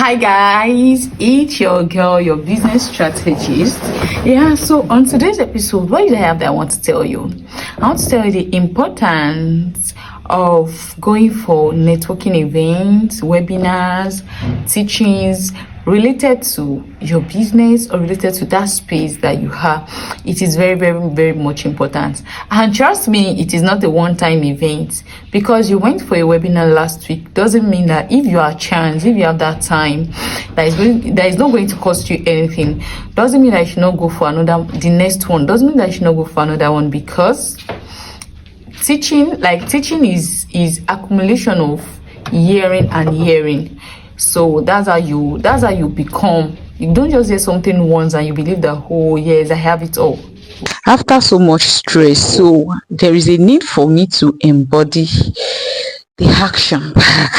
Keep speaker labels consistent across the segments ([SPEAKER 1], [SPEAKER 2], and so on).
[SPEAKER 1] Hi guys, it's your girl, your business strategist. Yeah, so on today's episode, what do I have that I want to tell you? I want to tell you the importance of going for networking events, webinars, teachings related to your business or related to that space that you have. It is very, very, very much important. And trust me, it is not a one-time event. Because you went for a webinar last week doesn't mean that if you have a chance, if you have that time, that is not going to cost you anything. Doesn't mean that you should not go for the next one. Doesn't mean that you should not go for another one, because teaching is accumulation of hearing and hearing. So that's how you become. You don't just hear something once and you believe that, oh yes, I have it all.
[SPEAKER 2] After so much stress, so there is a need for me to embody the action back.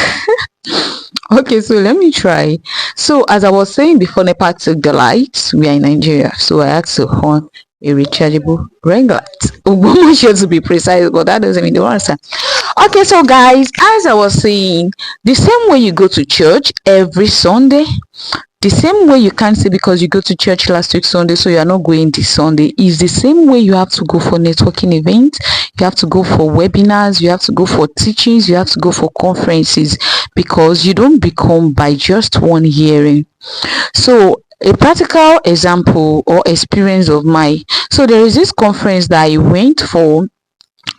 [SPEAKER 2] Okay, so let me try. So as I was saying before, NEPA took the lights. We are in Nigeria, so I had to on a rechargeable ring light. Sure to be precise, but that doesn't mean the answer. Okay, so guys, as I was saying, the same way you go to church every Sunday, the same way you can't say because you go to church last week Sunday, so you are not going this Sunday, is the same way you have to go for networking events, you have to go for webinars, you have to go for teachings, you have to go for conferences, because you don't become by just one hearing. So a practical example or experience of mine. So there is this conference that I went for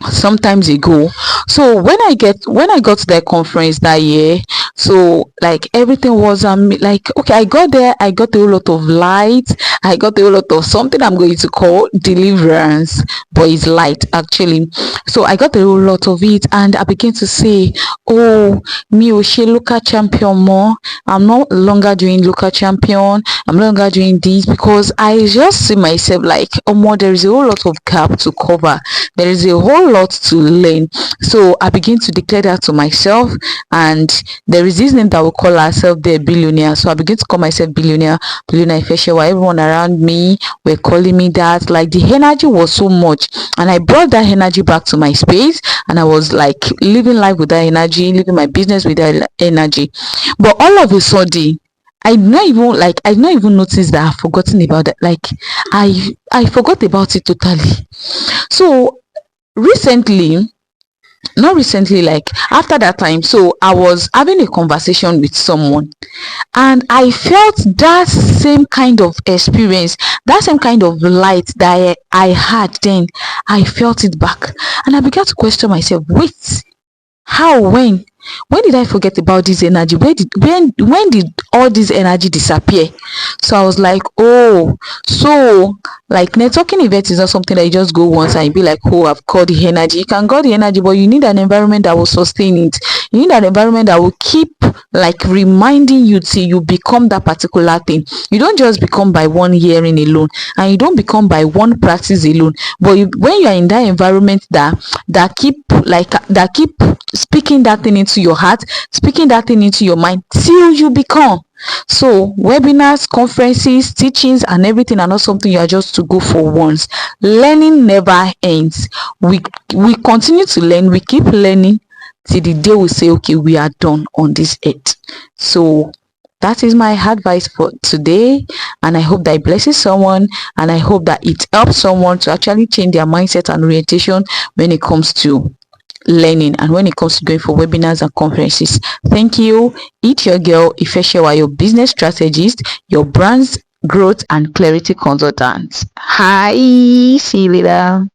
[SPEAKER 2] sometimes ago. So when I got to that conference that year, so like everything was like, okay, I got there, I got a whole lot of light, I got a whole lot of something I'm going to call deliverance, but it's light actually. So I got a whole lot of it, and I began to say, oh, me she local champion more, I'm no longer doing local champion, I'm no longer doing this, because I just see myself like, oh more, there is a whole lot of gap to cover, there is a whole lot to learn. So I begin to declare that to myself, and there is this name that we call ourselves the billionaire. So I begin to call myself billionaire Ifesewa. Everyone around me were calling me that. Like the energy was so much, and I brought that energy back to my space, and I was like living life with that energy, living my business with that energy. But all of a sudden, I did not even notice that I've forgotten about that. Like I forgot about it totally. So not recently, like after that time, so I was having a conversation with someone, and I felt that same kind of experience, that same kind of light that I had then. I felt it back, and I began to question myself, wait, how, when did I forget about this energy? When did all this energy disappear? So I was like, oh, so like networking event is not something that you just go once and you be like, oh, I've got the energy. You can got the energy, but you need an environment that will sustain it. You need an environment that will keep like reminding you till you become that particular thing. You don't just become by one hearing alone, and you don't become by one practice alone, but when you are in that environment that keep speaking that thing into your heart, speaking that thing into your mind till you become. So webinars, conferences, teachings and everything are not something you are just to go for once. Learning never ends. We continue to learn, we keep learning till the day we say, okay, we are done on this earth. So that is my advice for today, and I hope that it blesses someone, and I hope that it helps someone to actually change their mindset and orientation when it comes to learning and when it comes to going for webinars and conferences. Thank you. It's your girl Ifesewa, your business strategist, your brand's growth and clarity consultant. Hi, see you later.